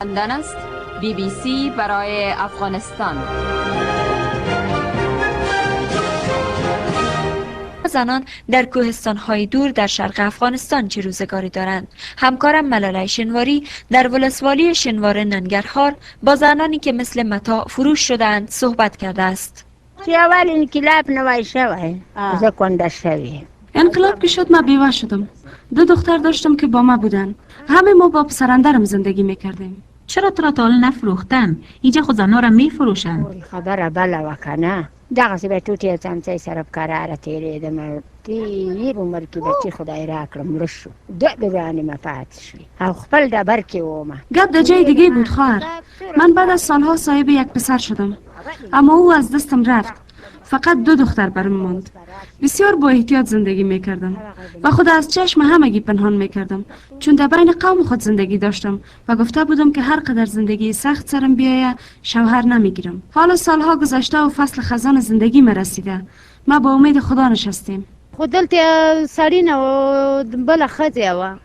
لندن است BBC برای افغانستان. زنان در کوهستان‌های دور در شرق افغانستان چه روزگاری دارند. همکارم ملاله شنواری در ولسوالی شنوار ننگرهار با زنانی که مثل متاع فروش شدند صحبت کرده است. که اول انقلاب نوای شوه زکنده شوی. انقلاب که شد ما بیوه شدم. 2 دختر داشتم که با ما بودن. همه ما با پسرندرم زندگی میکردیم. چرا تو را تا حالا نفروختن؟ اینجا خود زنها را میفروشن. خبر بله وکنه دغه سی به توتی چمچه سرب قراره تیریدم دیر عمر که بچی خدای را کرم لشو ده بزانی مفات شوی او خپل دبر که اومه گپ در جای دیگه بود خواهر. من بعد از سالها صاحب یک پسر شدم، اما او از دستم رفت. فقط 2 دختر برم ماند. بسیار با احتیاط زندگی میکردم و خود از چشم همگی پنهان میکردم، چون در بین قوم خود زندگی داشتم و گفته بودم که هر قدر زندگی سخت سرم بیایه شوهر نمیگیرم. حالا سالها گذشته و فصل خزان زندگی مرسیده. ما با امید خدا نشستیم. خودلتی سری نو بلا خزی و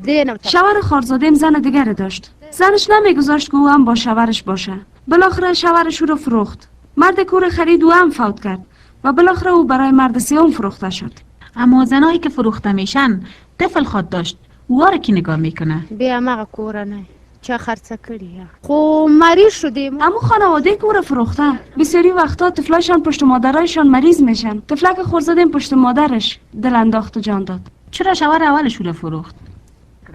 دینم شوهر خارزادیم زن دیگر داشت. زنش نمیگذاشت که او هم با شوهرش باشه. بالاخره شوهرش او رو فروخت. مرد کور خرید و هم فوت کرد و بالاخره او برای مرد سوم فروخته شد. اما زنایی که فروخته میشن طفل خود داشت، او را کی نگاه میکنه؟ بیا مغه کورنه چه خرڅه کړی خو مریض شدیم. اما خانواده که او را فروخته بسیاری وقتا طفلاشان پشت مادرایشان مریض میشن. طفلک خورزادیم پشت مادرش دل انداخت و جان داد. چرا شوهر اولش او را فروخت؟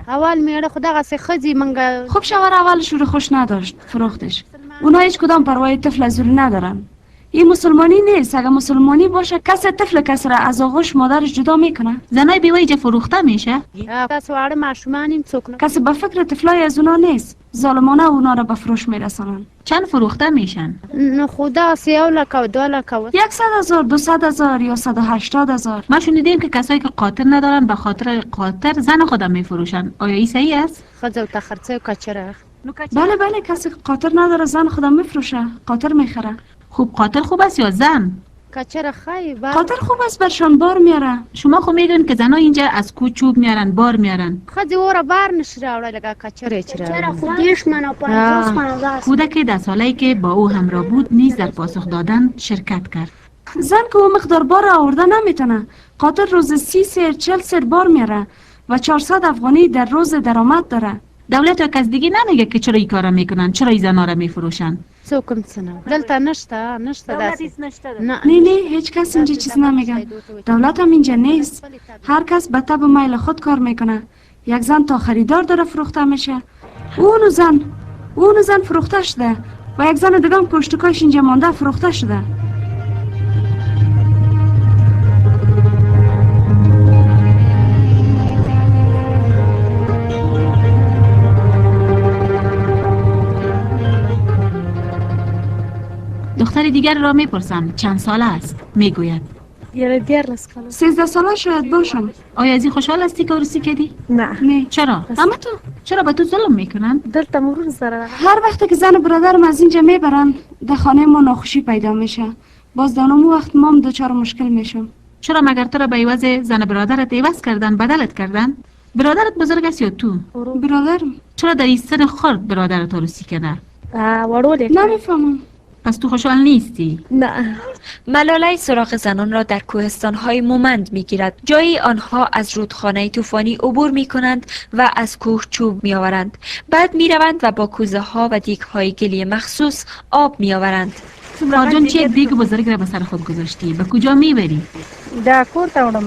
اول میړه خدا غسه خزی منګه خب شوهر اولش او را خوش نداشت، فروختش. اونا هیچ کدام پروای طفل از او ندارن. این مسلمانی نیست. اگه مسلمانی باشه کسی طفل کسی را از آغوش مادرش جدا میکنه؟ زنای بیوه اینجا فروخته میشه؟ تاسو واړه ماشومانیم څوک نه کسی به فکر طفلای از اونا نیست. ظالمانه اونا را به فروش میرسانن. چند فروخته میشن؟ نه خدا 3 لک و 2 لک 100,000 200,000 یا 180,000. ما شنیدیم که کسایی که قاطر ندارن به خاطر قاطر زن خودم میفروشن. آیا این صحیح است؟ خزو ته خرڅه کچره. بله بله، کسی که قاطر نداره زن خودم میفروشه، قاطر میخره. خوب قاتل خوب است یا زن؟ کچره خای با قاطر خوب است، برشان بار میاره. شما خو میدونید که زنها اینجا از کو چوب میارن، بار میارن. خزی اورا بار نشي راوړل لگا کچره چره خودیش منو پنځوس پنځاس. کودک 10 ساله‌ای که با او همراه بود نیز در پاسخ دادن شرکت کرد. زن که او مقدار بار آورده نمیتونه. قاطر روز 30 سر 40 سر بار میاره و 400 افغانی در روز درآمد داره. دولت و کس دیگه نمیگه که چرا این کارا میکنن، چرا این زنا را میفروشن. څوکم څنګه دلته نشته داسې نه هیچ کس اینجا چیز نمیگه. دولت هم اینجا نیست. هر کس به تب میل خود کار میکنه. یک زن تا خریدار داره فروخته میشه. اون زن فروخته شده و یک زن دیگه هم پشتکاش اینجا مانده فروخته شده. دختر دیگر را میپرسم چند ساله است؟ میگوید 13 ساله شاید باشم. آیا از این خوشحال هستی که عروسی کردی؟ نه. چرا؟ اما تو چرا به تو ظلم میکنن؟ هر وقت که زن برادرم از اینجا میبرن در خانه ما ناخوشی پیدا میشه. باز در اون وقت مام دچار مشکل میشم. چرا مگر تو را به عوض زن برادرت عوض کردن، بدلت کردن؟ برادرت بزرگ است یا تو؟ برادرم. چرا در این سن خرد برادرت عروسی کرده؟ نمیفهمم. پس تو خوشحال نیستی؟ نه. ملاله سراغ زنان را در کوهستان‌های مومند می‌گیرد. جایی آنها از رودخانه طوفانی عبور می‌کنند و از کوه چوب می‌آورند. بعد می‌روند و با کوزه‌ها و دیگ‌های گلی مخصوص آب می‌آورند. مارجان چه دیگ بزرگ را به سر خود گذاشتی؟ به کجا میبری؟ دا کور ته وړم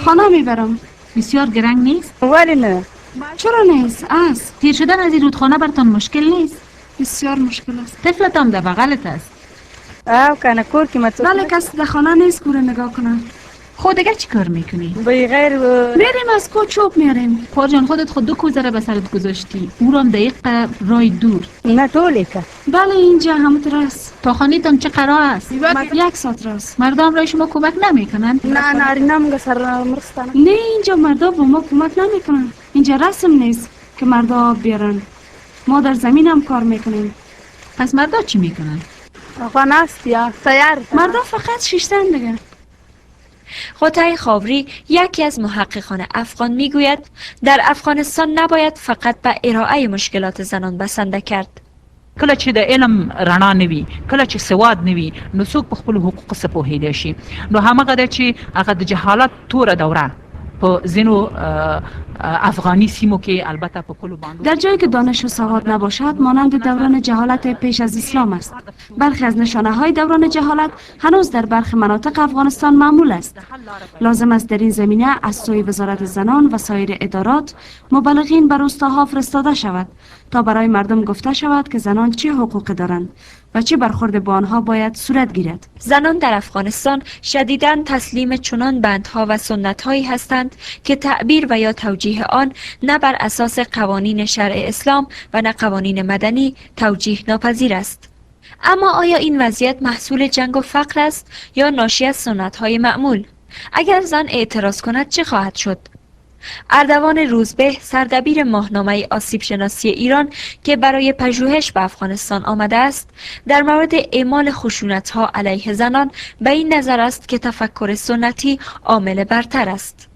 خانه میبرم. بسیار گرنگ نیست؟ ولی نه چرا نیست؟ تیر شدن از این رودخانه برتان مشکل نیست؟ بسیار مشکل است. طفلت هم در بغلت است. او کنه کور کې مڅ بله کسی در خانه نیست کور نگاه کنه. خود دیگه چی کار میکنی؟ بغیر میریم از کو چوب میاریم. پارجان خودت خود 2 کوزه را به سرت گذاشتی، او را هم دقیق رای دور. نه ټولې که بله اینجا همونطور است. تا خانیتان چه قرار است؟ 1 ساعت راست. مردم را شما کمک نمیکنند؟ نه نارینه موږ سره مرسته نه. نه اینجا مردا به ما کمک نمیکنن. اینجا رسم نیست که مردا آب بیارن. ما در زمین هم کار میکنیم. پس مردا چی میکنن؟ آقا نست یا تیار مردا فقط شیشتن دیگه. قطعه خاوری یکی از محققان افغان میگوید در افغانستان نباید فقط به ارائه مشکلات زنان بسنده کرد. کله چې د علم رڼا نوي، کله چې سواد نوي، نو څوک په خپل حقوقو څه پوهیدای شي. نو همغه ده چې هغه د جهالت توره دوره په ځینو افغانی سیمو کې البته په کلو باندې در جایی که دانش و سواد نباشد مانند دوران جهالت پیش از اسلام است. برخی از نشانه های دوران جهالت هنوز در برخی مناطق افغانستان معمول است. لازم است در این زمینه از سوی وزارت زنان و سایر ادارات مبلغین بر روستاها فرستاده شود تا برای مردم گفته شود که زنان چه حقوقی دارند و چه برخورد با آنها باید صورت گیرد. زنان در افغانستان شدیداً تسلیم چنان بندها و سنت‌هایی هستند که تعبیر و یا توجیه آن نه بر اساس قوانین شرع اسلام و نه قوانین مدنی توجیه ناپذیر است. اما آیا این وضعیت محصول جنگ و فقر است یا ناشی از سنت‌های معمول؟ اگر زن اعتراض کند چه خواهد شد؟ اردوان روزبه، سردبیر ماهنامه آسیب شناسی ایران که برای پژوهش به افغانستان آمده است، در مورد اعمال خشونت‌ها علیه زنان به این نظر است که تفکر سنتی عامل برتر است.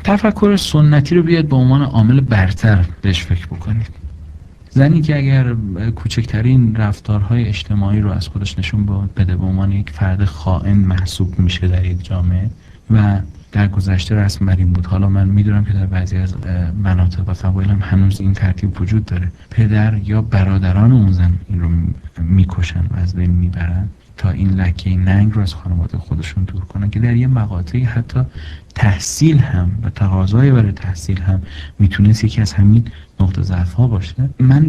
تفکر سنتی رو بیاید به عنوان عامل برتر بهش فکر بکنید. زنی که اگر کوچکترین رفتارهای اجتماعی رو از خودش نشون بده به عنوان یک فرد خائن محسوب میشه در یک جامعه و در گذشته رسم بر این بود. حالا من میدونم که در بعضی از مناطق و قبایل هم هنوز این ترتیب وجود داره. پدر یا برادران اون زن این رو میکشن و از بین میبرن تا این لکه ننگ رو از خانواده خودشون دور کنن که در یه مقاطعی حتی تحصیل هم و تقاضای برای تحصیل هم میتونست یکی از همین نقطه ضعف ها باشه. من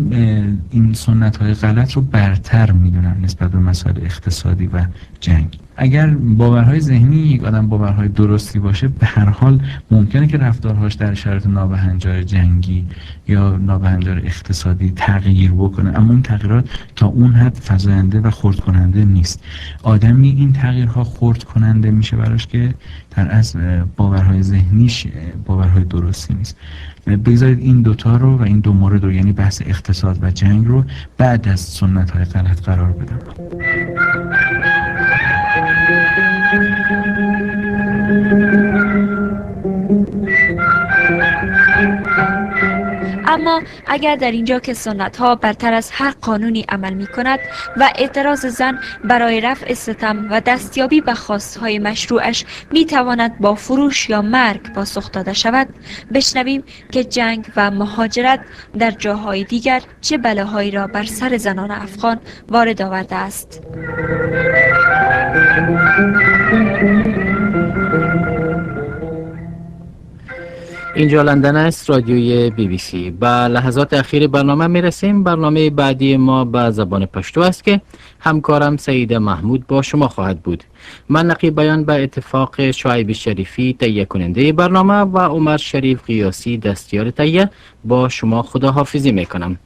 این سنت های غلط رو برتر میدونم نسبت به مسائل اقتصادی و جنگ. اگر باورهای ذهنی یک آدم باورهای درستی باشه، به هر حال ممکنه که رفتارهاش در شرایط نابهنجار جنگی یا نابهنجار اقتصادی تغییر بکنه، اما این تغییرات تا اون حد فزاینده و خرد کننده نیست. آدمی این تغییرها خرد کننده میشه براش که در اصل باورهای ذهنیش باورهای درستی نیست. بگذارید این دوتا رو و این دو مورد رو، یعنی بحث اقتصاد و جنگ رو، بعد از سنت های غلط قرار بدم. اما اگر در اینجا که سنت ها برتر از هر قانونی عمل می کند و اعتراض زن برای رفع ستم و دستیابی به خواستهای مشروعش می تواند با فروش یا مرگ پاسخ داده شود، بشنویم که جنگ و مهاجرت در جاهای دیگر چه بلاهایی را بر سر زنان افغان وارد آورده است. اینجا لندن است، رادیوی BBC. به لحظات اخیر برنامه میرسیم. برنامه بعدی ما به زبان پشتو است که همکارم سعید محمود با شما خواهد بود. من نقیب بیان به اتفاق شعیب شریفی تهیه کننده برنامه و عمر شریف قیاسی دستیار تهیه با شما خداحافظی میکنم.